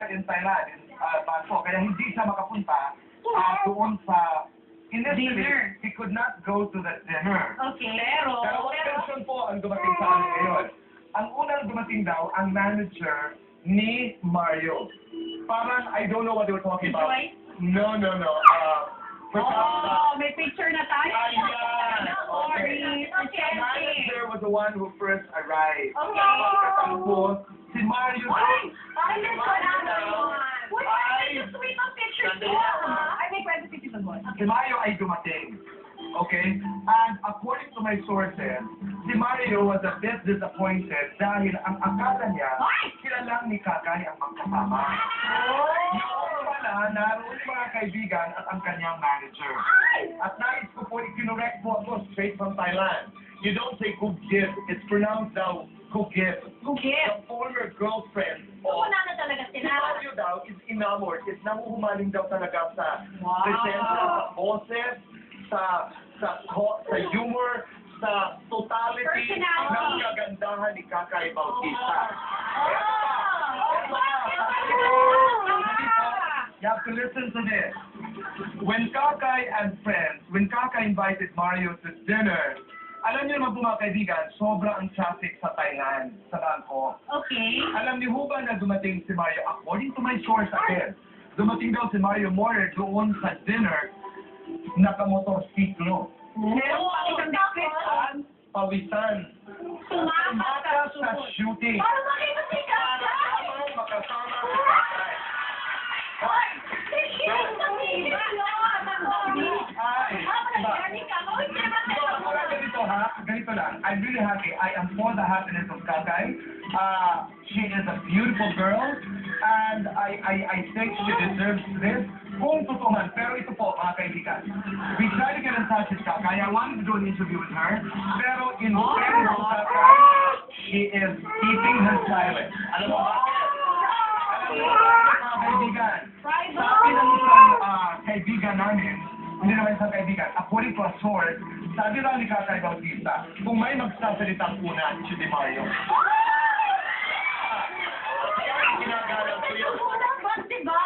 in Thailand, in Bangkok, kaya hindi siya makapunta doon sa initially, Dinner. he could not go to the dinner. Okay. Pero one person po ang dumating sa amin ngayon. Ang unang dumating daw, ang manager ni Mario. Parang, I don't know what they were talking about. Joy? No. May picture na tayo. Ayan. Sorry. The manager was the one who first arrived. Okay. Tapos, si Mario. Ay! Ay, this one naman. Wait, Ay! may sweet ang picture ko, ha? Ay, may kwento si Tito Boy. Si Mario ay dumating. Okay? And according to my sources, si Mario was a bit disappointed dahil ang akala niya, Ay! sila lang ni Kakay ang magkasama. Yung pala, naroon yung mga kaibigan at ang kanyang manager. At nais ko po, ikinorect po ako straight from Thailand. You don't say Kugib. It's pronounced now Kugib. Gugip. The former girlfriend Wala na talaga si sila. Mario daw is enamored. Is namuhumaling daw talaga sa Wow. presensya, sa boses, sa humor, sa totality Personality. ng kagandahan ni Kakay Bautista. You have to listen to this. When Kakay and friends, when Kakay invited Mario to dinner, alam niyo naman po mga kaibigan, sobra ang traffic sa Thailand, sa Bangkok. Okay. Alam niyo ba na dumating si Mario, according to my source again, dumating daw si Mario Morer doon sa dinner, nakamotorsiklo, Meron pa isang description. pawisan, Sumama sa shooting. Para makita si Kakay. Makasama si Kakay. Ay! Sishirin sa video. Ay, diba? So, ganito lang. I'm really happy. I am for the happiness of Kakay. She is a beautiful girl, and I think she deserves this. Kung totoo man, pero ito po, mga kaibigan. We tried to get in touch with Kakay. I wanted to do an interview with her, pero in fairness to Kakay, she is keeping her silent. Alam mo ba? Mga kaibigan, sabi ng isang kaibigan namin, hindi naman isang kaibigan, according to a source, sabi raw ni Kakay Bautista, kung may magsasalitang una, si Di Mario. Ginagalang ko yun. Diba?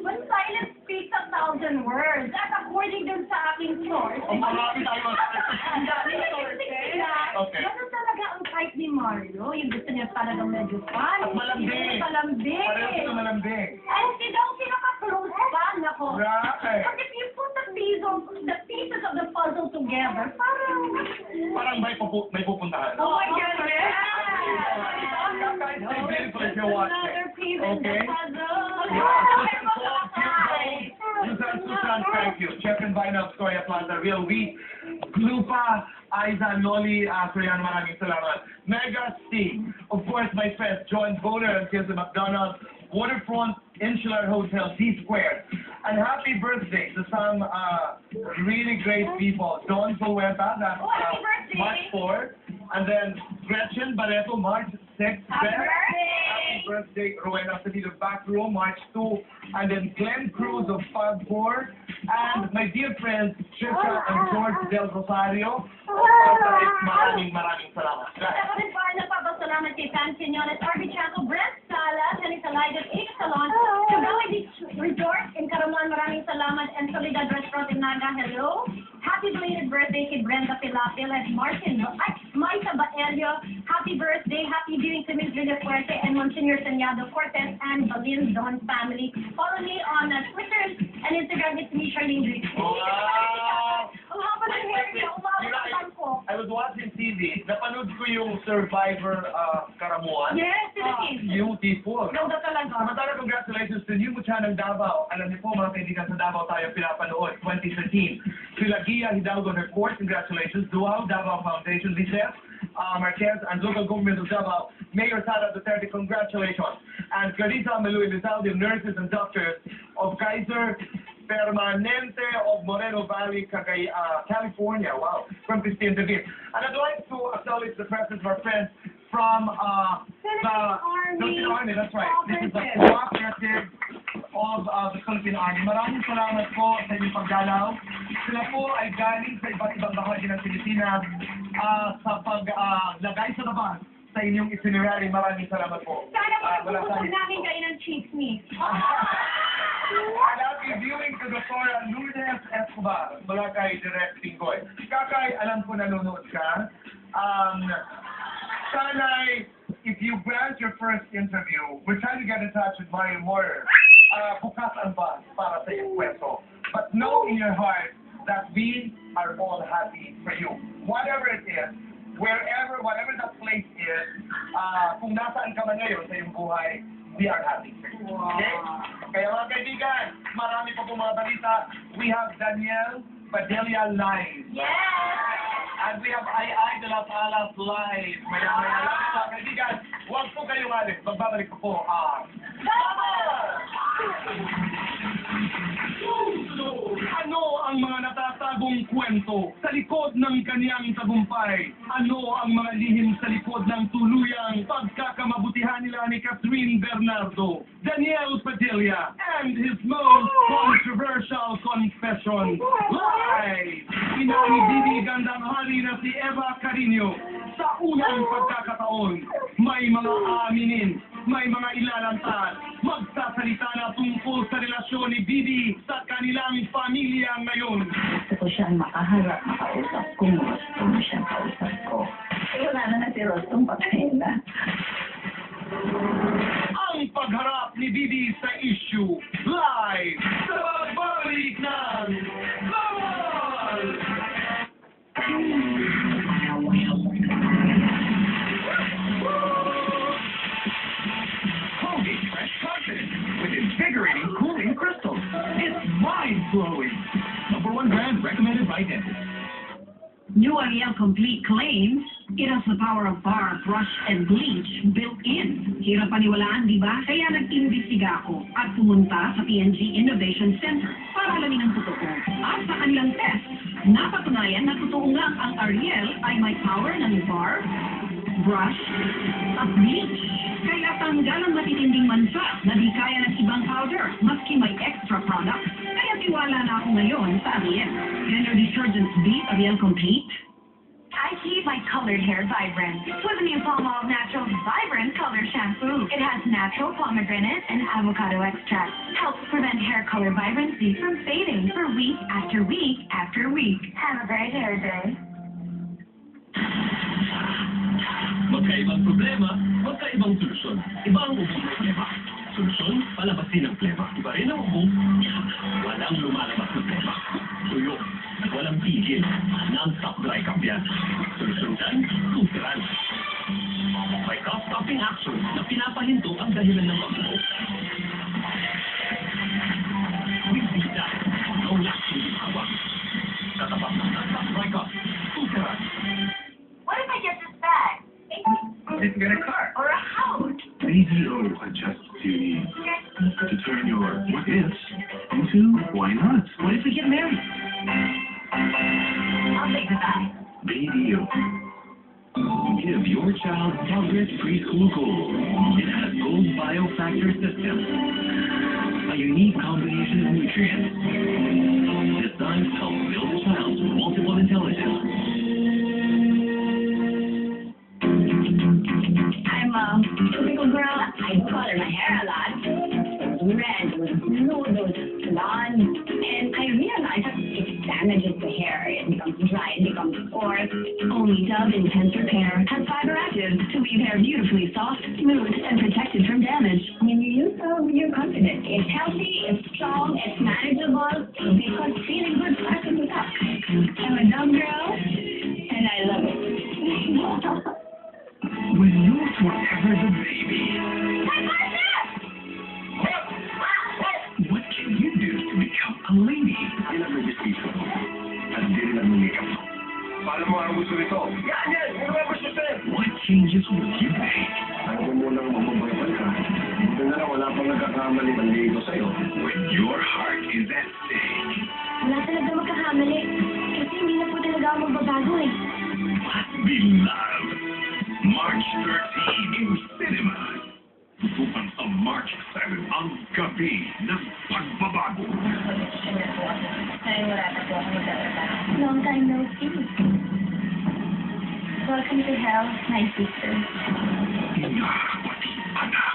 When silence speaks 1,000 words. At according dun sa aking source, Ang marami tayo. ang dami sources. Okay. Ganun talaga ang type ni Mario. Yung gusto niya talagang medyo fun. At malambing. Malambing. Pareho sila malambing. And sila ang pinaka-close fan ako. Right. But if you put the pieces of the puzzle together, Parang may pupuntahan. oh my goodness! Kakay, stay beautiful if you're watching. Another piece of the Okay? puzzle. Susan, thank you. Chef and Vina of Story Atlanta, Real Wheat, Glupa, Aiza, Noli, Korean, maraming salamat. Mega C, of course, my friends, John Boner and Kirsten McDonald, Waterfront Insular Hotel, D-Square. And happy birthday to some really great people. Don Pulueta, that's happy birthday. March 4. And then Gretchen Barreto, March 6. Happy birthday. Happy birthday, Rowena Savito, back row, March 2. And then Glenn Cruz of Pag 4. And my dear friends, Trisha and George Del Rosario. Maraming salamat. Ako rin po ay nagpapasalamat kay Pan Quinones, RB Chaco, Brent Sala, Janita Ligot, Ika Salon, Cagawa Beach Resort in Karamuan, maraming salamat, and Soledad Restaurant in Naga, hello. Happy belated birthday kay Brenda Pilapil at Martin, Maisa Baelio. Happy birthday, happy viewing to Ms. Villa Fuerte and Monsignor Sanyado Cortez and Balin Don family. Follow me on Twitter and Instagram. It's me, Charlene Drake. Wow! Ang haba ng hair niya, umabot ko. I was watching TV, napanood ko yung Survivor Karamuan. Yes, Philippines. Beautiful. Ganda talaga. Samantala, congratulations to New Mucha ng Davao. Alam niyo po, mga kaibigan sa Davao tayo pinapanood, 2013. Sila Gia Hidalgo and her court, congratulations. Duao, Davao Foundation, Lisette, Marquez, and local government of Davao. Mayor Sara Duterte, congratulations. And Clarissa Melu Elizalde, nurses and doctors of Kaiser Permanente of Moreno Valley, California. Wow. From Christine David. And I'd like to acknowledge the presence of our friends from the Philippine Army. That's right. This is the cooperative of the Philippine Army. Maraming salamat po sa inyong pagdalaw. Sila po ay galing sa iba't ibang bahagi ng Pilipinas sa paglagay sa labas sa inyong itinerary. Maraming salamat po. Sana po Wala napupunta tayong- namin kayo ng chismis. And happy viewing to Dr. Lourdes Escobar mula kay Direct Pingoy. Kakay, alam ko nanonood ka. Sana'y, if you grant your first interview, we're trying to get in touch with Mario Moyer. Bukas ang bus para sa iyong kwento. But know in your heart that we are all happy for you. Whatever it is, whatever that place is, kung nasaan ka man ngayon sa iyong buhay, we are happy for you. Okay? Kaya mga kaibigan, marami pa po mga balita. We have Daniel Padilla live. Yes! And we have Ai de las Alas live. Maya-maya lang mga kaibigan. Huwag po kayong alis. Magbabalik ko po ang Ano ang mga natatagong kwento sa likod ng kaniyang tagumpay? Ano ang mga lihim sa likod ng tuluyang pagkakamabutihan nila ni Catherine Bernardo, Daniel Padilla, and his most controversial confession? Live! Inani Bibi Gandang Hari na si Eva Carino. Sa unang pagkakataon, may mga aaminin, may mga ilalantad, magsasalita na tungkol sa relasyon ni Bibi sa kanilang pamilya ngayon. Gusto ko siyang makaharap, makausap kung gusto mo siyang kausap ko. Wala na si Rostong, patayin na. Ang pagharap ni Bibi sa issue, live sa pagbabalik ng Bawal! Colgate Fresh Confidence with invigorating cooling crystals. It's mind-blowing. #1 brand recommended by dentists. New Ariel Complete claims it has the power of bar, brush, and bleach built in. Hirap paniwalaan, di ba? Kaya nag-imbestiga ako at pumunta sa PNG Innovation Center para alamin ang totoo. At sa kanilang test, napatunayan na totoo nga ang Ariel ay may power ng bar, brush, at bleach. Kaya tanggal ang matitinding mansa na di kaya ng ibang powder, maski may extra products. Kaya tiwala na ako ngayon sa Ariel. Can your detergents beat Ariel Complete? I keep my colored hair vibrant with the new Palmolive Natural Vibrant Color Shampoo. It has natural pomegranate and avocado extract. Helps prevent hair color vibrancy from fading for week after week after week. Have a great hair day. Magkaibang problema, magkaibang solusyon. Iba ang ubong problema. Solusyon, palabasin ang plema. Iba rin ang ubong, walang lumalabas na plema. Tuyo, walang tigil, non-stop dry kampiyan. Solusyon dyan, tuteran. May cough-stopping action na pinapahinto ang dahilan ng pagbuo. With this time, long-lasting ginhawa. Katapat ng non-stop dry cough, tuteran. What if I get this bag? You can get a car. Or a house? BDO adjusts duty to turn your what ifs into why not. What if we get married? I'll take the bag. BDO. Give your child Progress Preschool Gold. It has Gold Biofactor System, a unique combination of nutrients designed to help build a child's multiple intelligence. I'm a typical girl. I color my hair a lot. Red with blue, those blonde. And I realized that it damages the hair. It becomes dry, it becomes coarse. Only Dove Intense Repair has fiber active to leave hair beautifully soft, smooth, and protected from damage. When you use them, you're confident. It's healthy, it's strong, it's manageable, because feeling good starts with us. I'm a Dove girl, and I love it. When you're forever the baby, what can you do to become a lady? Ilan may bisito? At hindi rin ang makeup. Paano mo ang gusto nito? Yan! Ano ba gusto sa'yo? What changes will you make? Ayaw mo munang mababagal ka. Ito na lang, wala pang nagkakamali ng ligo sa'yo. When your heart is at stake, Wala talaga magkakamali. Kasi hindi na po talaga ako magbabago eh. be loved. March 13 in cinemas. Tutukan sa March 7 ang gabi ng pagbabago. Ay, wala na po ako magdadala. Long time no see. Welcome to hell, my sister. Ingat, pati anak.